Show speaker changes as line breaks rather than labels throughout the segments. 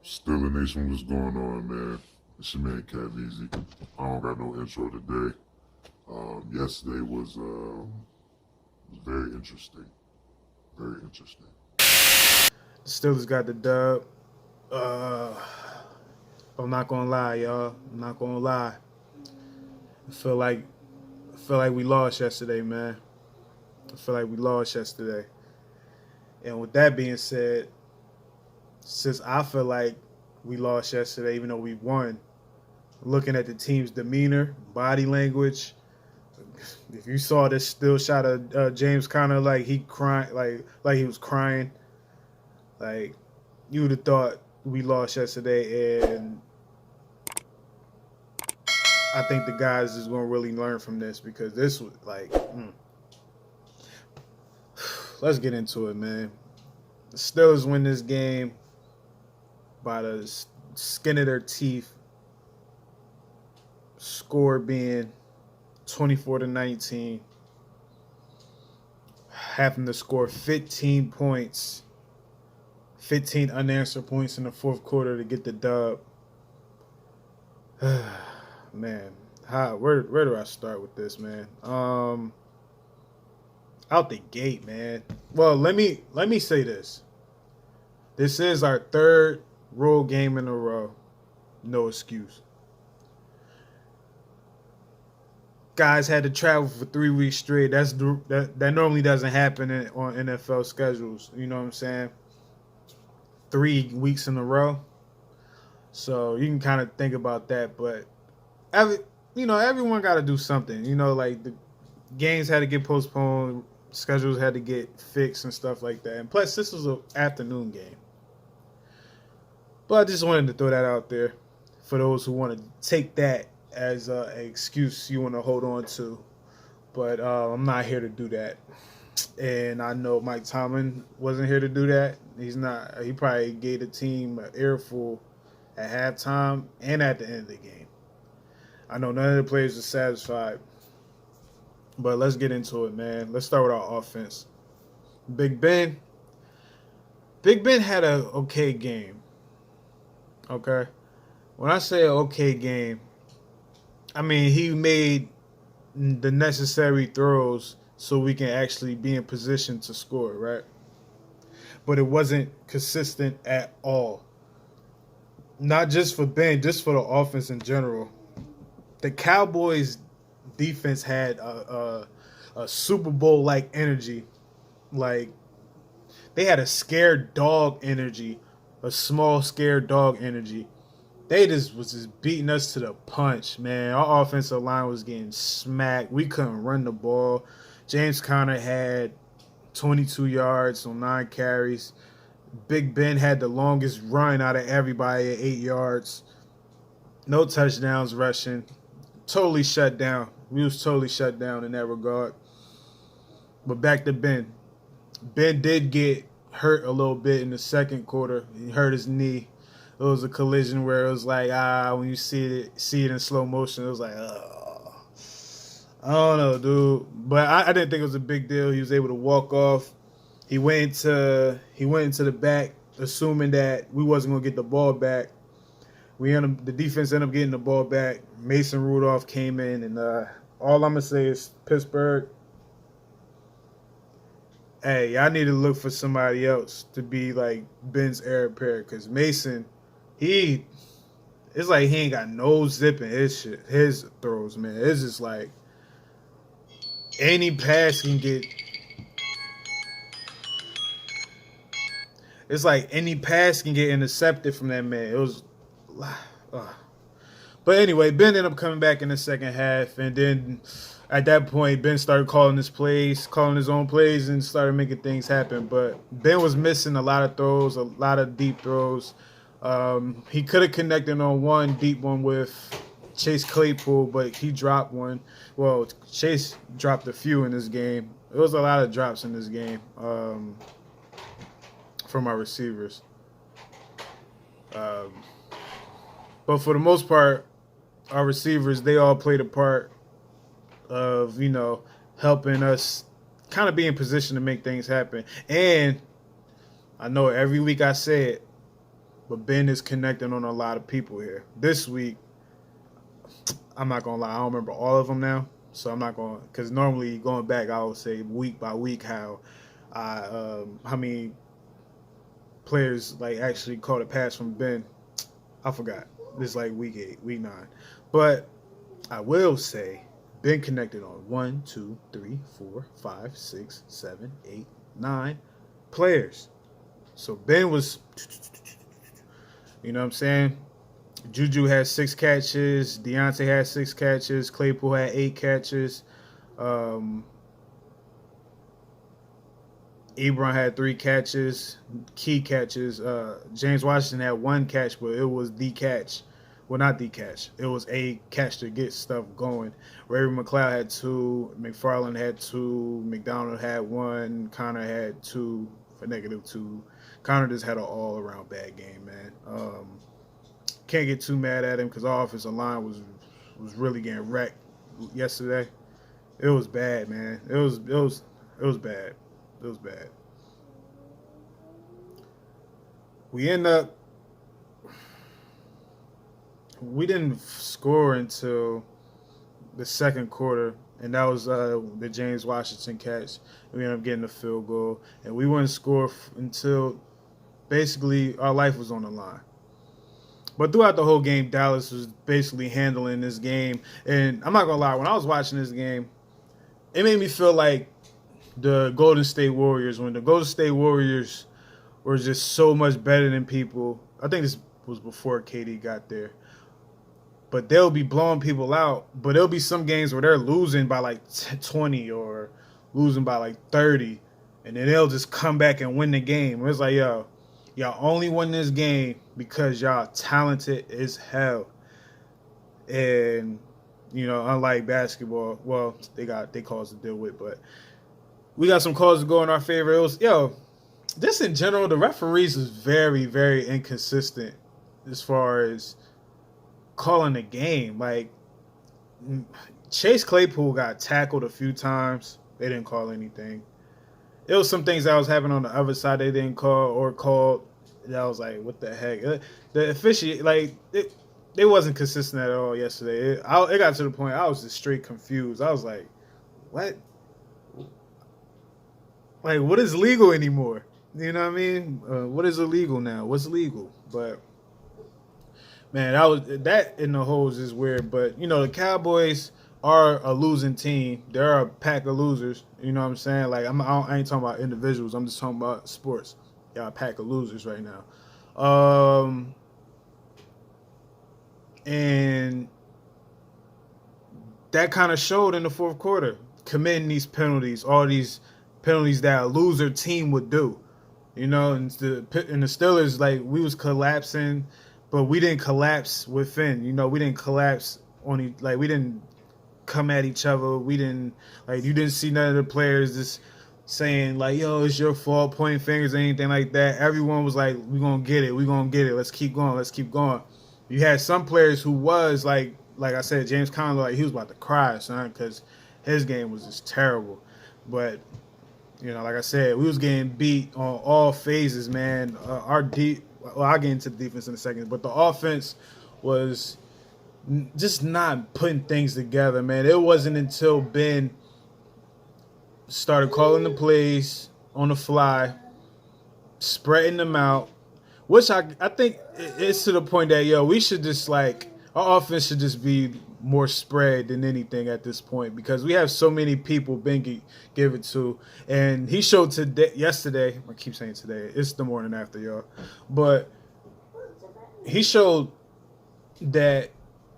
Still the nation, what's going on, man? It's your man Cat Easy. I don't got no intro today. Yesterday was very interesting. Very interesting.
The Steelers got the dub. I'm not gonna lie, y'all. I'm not gonna lie. I feel like we lost yesterday, man. I feel like we lost yesterday. And with that being said, since I feel like we lost yesterday, even though we won, looking at the team's demeanor, body language, if you saw this still shot of James Conner, like he crying, like he was crying, like you would have thought we lost yesterday. And I think the guys is going to really learn from this because this was like, let's get into it, man. The Steelers win this game by the skin of their teeth. Score being 24-19, having to score 15 points, 15 unanswered points in the fourth quarter to get the dub. Man, where do I start with this, man? Out the gate, man. Well, let me say this. This is our third road game in a row. No excuse. Guys had to travel for 3 weeks straight. That normally doesn't happen on NFL schedules. You know what I'm saying? 3 weeks in a row. So you can kind of think about that. But everyone got to do something. Like the games had to get postponed, schedules had to get fixed and stuff like that. And plus, this was an afternoon game. But I just wanted to throw that out there for those who want to take that as an excuse you want to hold on to. But I'm not here to do that. And I know Mike Tomlin wasn't here to do that. He's not. He probably gave the team an earful at halftime and at the end of the game. I know none of the players are satisfied. But let's get into it, man. Let's start with our offense. Big Ben had an okay game. Okay? When I say an okay game, I mean he made the necessary throws so we can actually be in position to score, right? But it wasn't consistent at all. Not just for Ben, just for the offense in general. The Cowboys defense had a Super Bowl like energy. Like they had a scared dog energy, a small scared dog energy. They was just beating us to the punch, man. Our offensive line was getting smacked. We couldn't run the ball. James Conner had 22 yards on 9 carries. Big Ben had the longest run out of everybody at 8 yards. No touchdowns rushing. Totally shut down. We was totally shut down in that regard. But back to Ben. Ben did get hurt a little bit in the second quarter. He hurt his knee. It was a collision where it was like, when you see it in slow motion, it was like, I don't know, dude. But I didn't think it was a big deal. He was able to walk off. He went into the back, assuming that we wasn't gonna get the ball back. The defense ended up getting the ball back. Mason Rudolph came in, and all I'm gonna say is Pittsburgh. Hey, y'all need to look for somebody else to be like Ben's heir apparent, because Mason, it's like he ain't got no zip in his throws, man. It's just like any pass can get. It's like any pass can get intercepted from that man. It was. But anyway, Ben ended up coming back in the second half, and then at that point, Ben started calling his own plays, and started making things happen. But Ben was missing a lot of throws, a lot of deep throws. He could have connected on one deep one with Chase Claypool, but he dropped one. Well, Chase dropped a few in this game. There was a lot of drops in this game from our receivers. But for the most part, our receivers, they all played a part of, helping us kind of be in position to make things happen. And I know every week I say it, but Ben is connecting on a lot of people here. This week, I'm not gonna lie, I don't remember all of them now, so I'm not going because normally going back, I would say week by week how many players like actually caught a pass from Ben. I forgot. This is like week 8, week 9, but I will say Ben connected on 1, 2, 3, 4, 5, 6, 7, 8, 9 players. So Ben was, you know what I'm saying? Juju had 6 catches. Deontay had 6 catches. Claypool had 8 catches. Ebron had 3 catches, key catches. James Washington had 1 catch, but it was the catch. Well, not the catch. It was a catch to get stuff going. Raven McLeod had 2. McFarland had 2. McDonald had 1. Connor had 2 for -2. Connor just had an all-around bad game, man. Can't get too mad at him because our offensive line was really getting wrecked yesterday. It was bad, man. It was bad. It was bad. We didn't score until the second quarter, and that was the James Washington catch. We ended up getting a field goal, and we wouldn't score until basically our life was on the line. But throughout the whole game, Dallas was basically handling this game. And I'm not going to lie, when I was watching this game, it made me feel like the Golden State Warriors, when the Golden State Warriors were just so much better than people. I think this was before KD got there. But they'll be blowing people out. But there'll be some games where they're losing by like 20 or losing by like 30. And then they'll just come back and win the game. It's like, yo, y'all only won this game because y'all talented as hell. And, you know, unlike basketball, well, they calls to deal with, but we got some calls to go in our favor. It was, this in general, the referees is very, very inconsistent as far as calling the game. Like, Chase Claypool got tackled a few times. They didn't call anything. There was some things that was happening on the other side they didn't call or called. That was like, what the heck? The officiate, like, they wasn't consistent at all yesterday. It got to the point I was just straight confused. I was like, what? Like, what is legal anymore? You know what I mean? What is illegal now? What's legal? But man, that in the holes is weird. But you know, the Cowboys are a losing team. They're a pack of losers. You know what I'm saying? Like, I ain't talking about individuals. I'm just talking about sports. Y'all a pack of losers right now. And that kind of showed in the fourth quarter, committing these penalties, all these penalties that a loser team would do. You know, and the Steelers, like, we was collapsing, but we didn't collapse within. You know, we didn't collapse on, like, we didn't come at each other. We didn't, like, you didn't see none of the players just saying, like, yo, it's your fault, pointing fingers, or anything like that. Everyone was like, we're going to get it. We're going to get it. Let's keep going. Let's keep going. You had some players who was, like I said, James Conner, like, he was about to cry, son, because his game was just terrible. But, you know, like I said, we was getting beat on all phases, man. I'll get into the defense in a second, but the offense was just not putting things together, man. It wasn't until Ben started calling the plays on the fly, spreading them out, which I think it's to the point that, we should just, like, our offense should just be more spread than anything at this point, because we have so many people Ben give it to. And he showed yesterday, I keep saying today, it's the morning after, y'all, but he showed that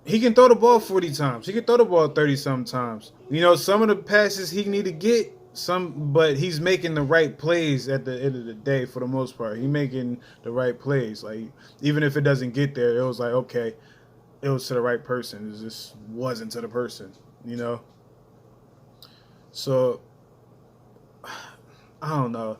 he can throw the ball 40 times. He can throw the ball 30-something times. You know, some of the passes he need to get, but he's making the right plays at the end of the day for the most part. He's making the right plays. Like, even if it doesn't get there, it was like, okay, it was to the right person. It just wasn't to the person, you know? So, I don't know.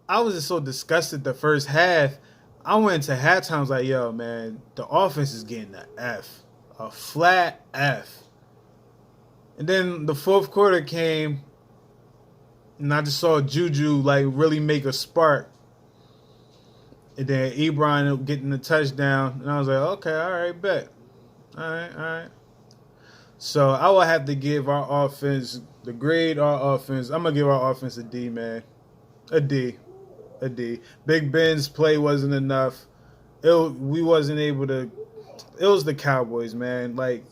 I was just so disgusted the first half. I went into halftime, I was like, yo, man, the offense is getting an F. A flat F. And then the fourth quarter came, and I just saw Juju, like, really make a spark. And then Ebron getting the touchdown. And I was like, okay, all right, bet. All right. So I will have to give our offense, the grade our offense. I'm going to give our offense a D, man. A D. Big Ben's play wasn't enough. We wasn't able to. It was the Cowboys, man. Like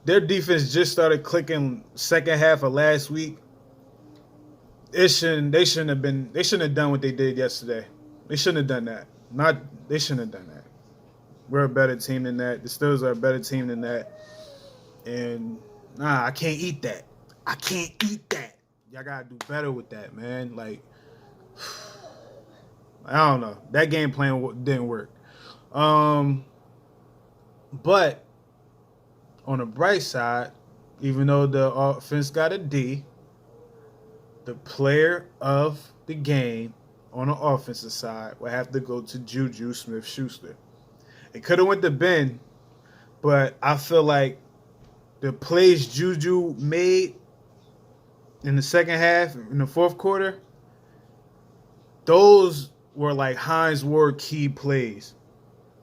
their defense just started clicking second half of last week. They shouldn't have done what they did yesterday. They shouldn't have done that. They shouldn't have done that. We're a better team than that. The Steelers are a better team than that. And I can't eat that. Y'all gotta do better with that, man. Like, I don't know. That game plan didn't work. But on the bright side, even though the offense got a D, the player of the game on the offensive side will have to go to Juju Smith-Schuster. It could have went to Ben, but I feel like the plays Juju made in the second half, in the fourth quarter, those were like Hines Ward key plays.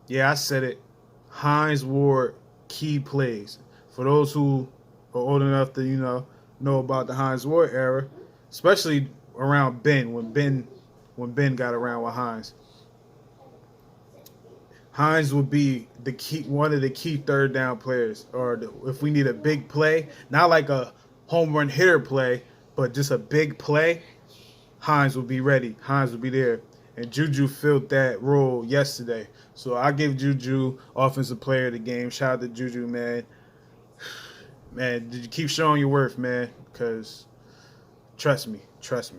Yeah, I said it. Hines Ward key plays. For those who are old enough to, know about the Hines Ward era, especially around Ben, when Ben got around with Hines. Hines would be one of the key third down players, or if we need a big play, not like a home run hitter play, but just a big play, Hines will be ready. Hines will be there. And Juju filled that role yesterday. So I give Juju offensive player of the game. Shout out to Juju, man. Man, did you keep showing your worth, man? Because trust me. It's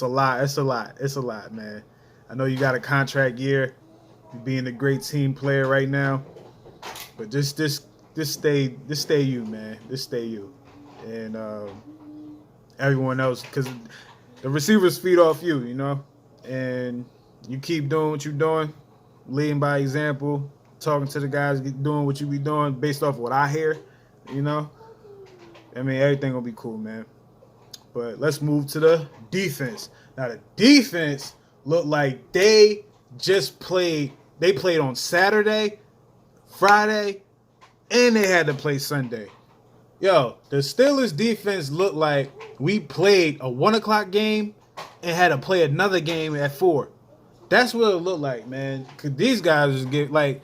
a lot, man. I know you got a contract year. You're being a great team player right now. But just stay you, man. Just stay you. And everyone else, because the receivers feed off you, and you keep doing what you're doing, leading by example, talking to the guys, doing what you be doing based off what I hear, everything will be cool, man. But let's move to the defense. Now the defense looked like they played on Saturday, Friday, and they had to play Sunday. Yo, the Steelers defense looked like we played a 1 o'clock game and had to play another game at 4. That's what it looked like, man. Cause these guys just get like,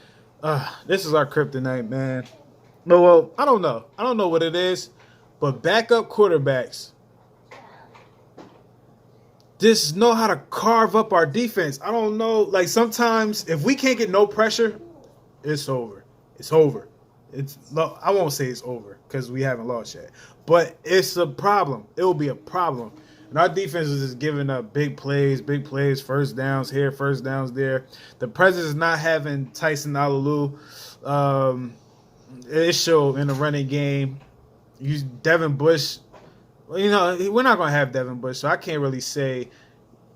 this is our kryptonite, man. No, well, I don't know. I don't know what it is, but backup quarterbacks just know how to carve up our defense. I don't know. Like sometimes if we can't get no pressure, it's over. I won't say it's over because we haven't lost yet, but it's a problem. It will be a problem. And our defense is just giving up big plays, first downs here, first downs there. The Presidents is not having Tyson Alulu. It showed in the running game. Devin Bush, we're not going to have Devin Bush, so I can't really say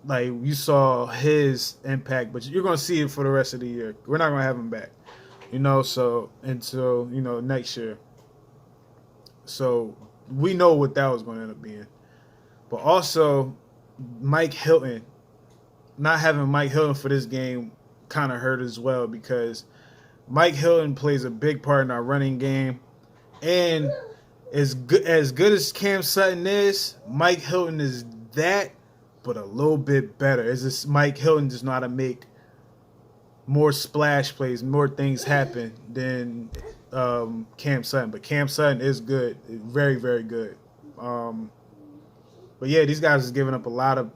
like you saw his impact, but you're going to see it for the rest of the year. We're not going to have him back. So until, next year. So we know what that was going to end up being. But also, Mike Hilton, not having Mike Hilton for this game kind of hurt as well because Mike Hilton plays a big part in our running game. And as good as Cam Sutton is, Mike Hilton is that, but a little bit better. It's just Mike Hilton does know how to make more splash plays, more things happen than Cam Sutton. But Cam Sutton is good, very, very good. But yeah, these guys is giving up a lot of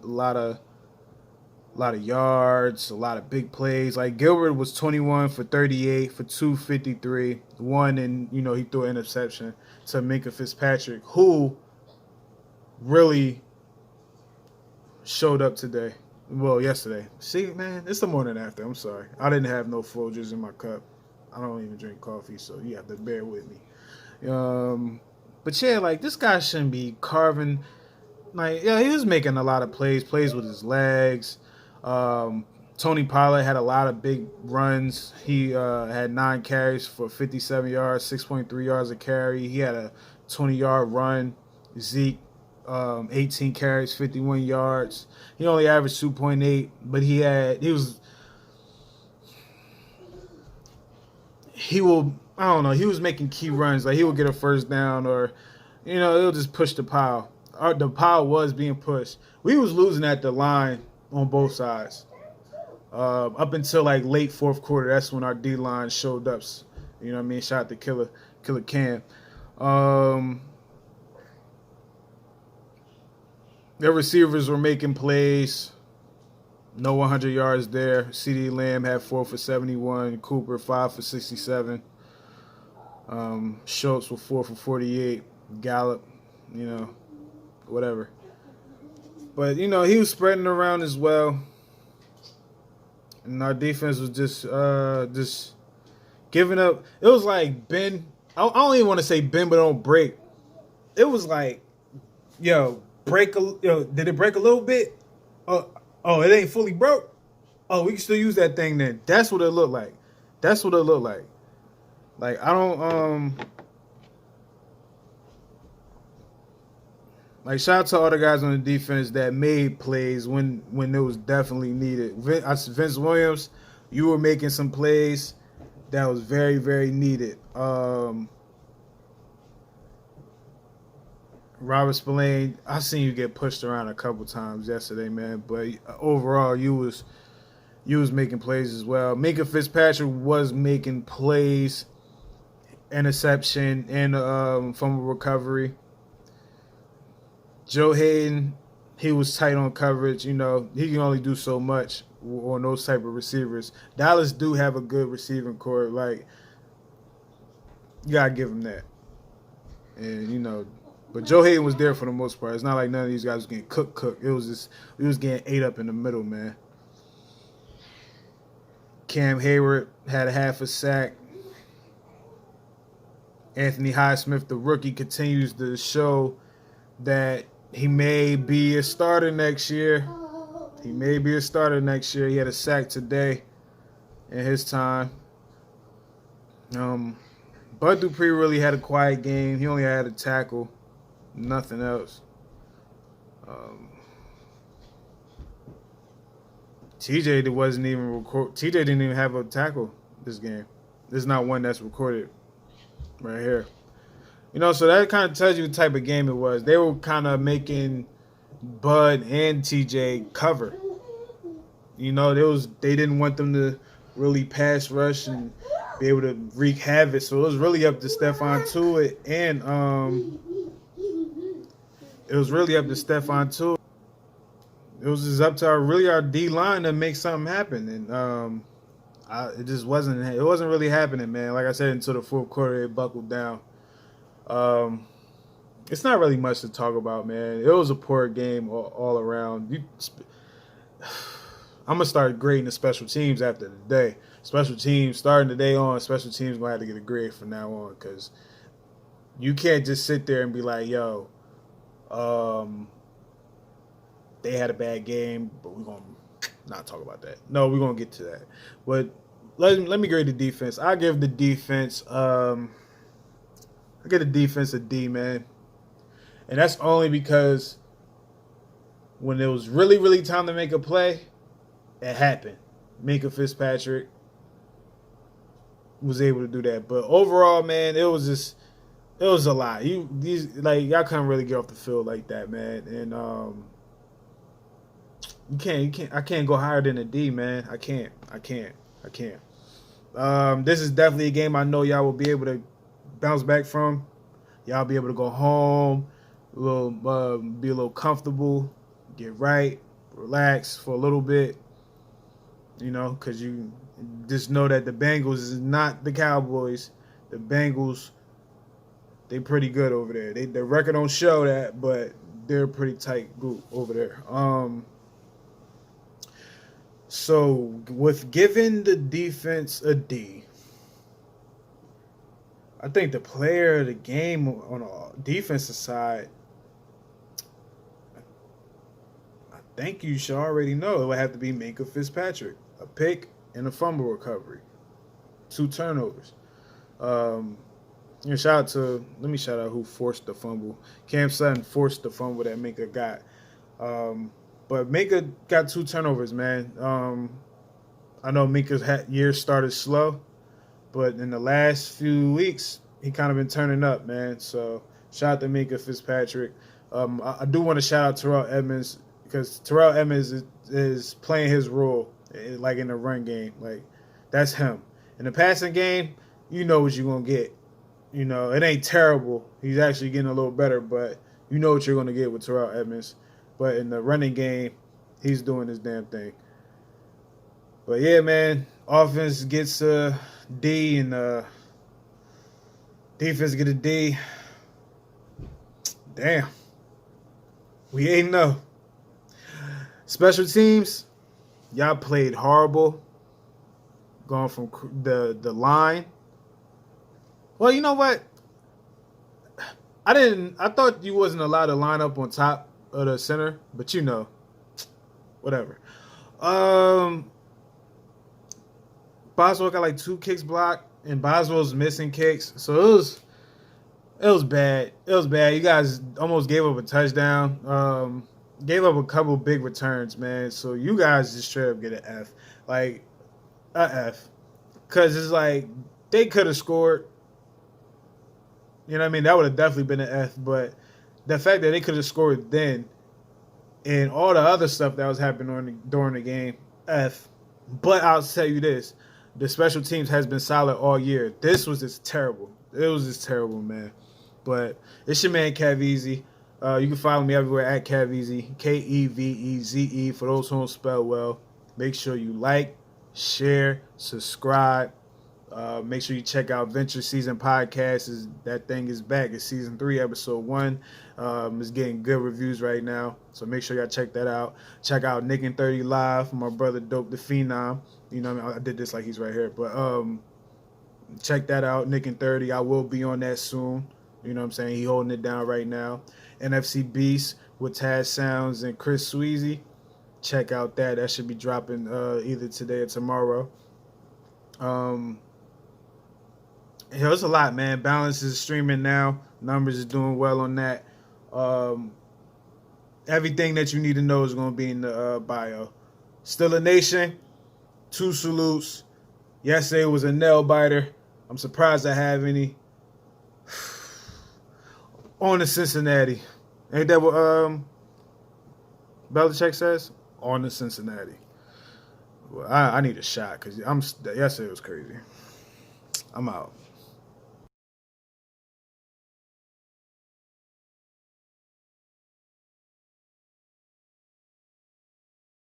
yards, a lot of big plays. Like Gilbert was 21 for 38 for 253, one, and he threw an interception to Minkah Fitzpatrick, who really showed up today. Well, yesterday. See, man, it's the morning after. I'm sorry. I didn't have no Folgers in my cup. I don't even drink coffee, so you have to bear with me. But yeah, like this guy shouldn't be carving. Like, yeah, he was making a lot of plays with his legs. Tony Pollard had a lot of big runs. He had 9 carries for 57 yards, 6.3 yards a carry. He had a 20-yard run. Zeke 18 carries, 51 yards. He only averaged 2.8, but he was making key runs. Like he would get a first down or, it'll just push the pile. The pile was being pushed. We was losing at the line on both sides. Up until like late fourth quarter, that's when our D line showed up. You know what I mean? Shot the killer Cam. Their receivers were making plays. No 100 yards there. CeeDee Lamb had 4 for 71. Cooper 5 for 67. Schultz with 4 for 48. Gallup, whatever. But he was spreading around as well. And our defense was just giving up. It was like bend. I don't even want to say bend, but don't break. It was like, break. Did it break a little bit? Oh, it ain't fully broke. Oh, we can still use that thing then. That's what it looked like. Like I don't Like, shout out to all the guys on the defense that made plays when it was definitely needed. Vince Williams, you were making some plays that was very, very needed. Robert Spillane, I seen you get pushed around a couple times yesterday, man. But overall, you was making plays as well. Minka Fitzpatrick was making plays, interception, and fumble recovery. Joe Hayden, he was tight on coverage. He can only do so much on those type of receivers. Dallas do have a good receiving core. Like, you got to give him that. And, but Joe Hayden was there for the most part. It's not like none of these guys was getting cooked. It was just, we was getting ate up in the middle, man. Cam Hayward had a half a sack. Anthony Highsmith, the rookie, continues to show that he may be a starter next year. He had a sack today in his time. Bud Dupree really had a quiet game. He only had a tackle, nothing else. TJ didn't even have a tackle this game. There's not one that's recorded right here. So that kind of tells you the type of game it was. They were kind of making Bud and TJ cover. They didn't want them to really pass rush and be able to wreak havoc. So it was really up to Stephon Tuitt and it was just up to our D line to make something happen, and it wasn't really happening, man. Like I said, until the fourth quarter, it buckled down. It's not really much to talk about, man. It was a poor game all around. I'm gonna start grading the special teams after the day. Special teams starting the day on. Special teams gonna have to get a grade from now on, because you can't just sit there and be like, "Yo, they had a bad game," but we're gonna not talk about that. No, we're gonna get to that. But let me grade the defense. I give the defense. I get the defense a D, man. And that's only because when it was really, really time to make a play, it happened. Minka Fitzpatrick was able to do that. But overall, man, it was a lot. Y'all couldn't really get off the field like that, man. And I can't go higher than a D, man. I can't. This is definitely a game I know y'all will be able to bounce back from. Y'all be able to go home, be a little comfortable, get right, relax for a little bit, because you just know that the Bengals is not the Cowboys. The Bengals, they pretty good over there. Their record don't show that, but they're a pretty tight group over there. So with giving the defense a D, I think the player of the game on the defensive side, I think you should already know it would have to be Minka Fitzpatrick. A pick and a fumble recovery. 2 turnovers. Yeah, let me shout out who forced the fumble. Cam Sutton forced the fumble that Minka got. But Minka got 2 turnovers, man. I know Minka's year started slow, but in the last few weeks, he kind of been turning up, man. So shout out to Minka Fitzpatrick. I do want to shout out Terrell Edmonds because Terrell Edmonds is playing his role, like in the run game. Like, that's him. In the passing game, you know what you're going to get. You know, it ain't terrible. He's actually getting a little better, but you know what you're going to get with Terrell Edmonds. But in the running game, he's doing his damn thing. But yeah, man, offense gets a D and defense get a D. Damn. We 8-0. Special teams, y'all played horrible. Going from the line. Well, you know what? I thought you wasn't allowed to line up on top of the center, but you know, whatever. Boswell got like 2 kicks blocked, and Boswell's missing kicks, so it was bad. It was bad. You guys almost gave up a touchdown. Gave up a couple big returns, man. So you guys just straight up get an F, like a F, because it's like they could have scored. You know what I mean? That would have definitely been an F, but the fact that they could have scored then and all the other stuff that was happening during the game, F. But I'll tell you this, the special teams has been solid all year. This was just terrible. It was just terrible, man. But it's your man, Caveze. You can follow me everywhere at Caveze, Keveze, for those who don't spell well. Make sure you like, share, subscribe. Make sure you check out Venture Season Podcast. That thing is back. It's Season 3, Episode 1. It's getting good reviews right now, so make sure y'all check that out. Check out Nick and 30 Live from my brother Dope the Phenom. You know what I mean? I did this like he's right here. But check that out, Nick and 30. I will be on that soon. You know what I'm saying? He holding it down right now. NFC Beast with Taz Sounds and Chris Sweezy. Check out that. That should be dropping either today or tomorrow. It's a lot, man. Balance is streaming now. Numbers is doing well on that. Everything that you need to know is going to be in the bio. Still a Nation. 2 salutes. Yesterday was a nail biter. I'm surprised I have any. On to Cincinnati. Ain't that what Belichick says? On to Cincinnati. Well, I need a shot because yesterday was crazy. I'm out.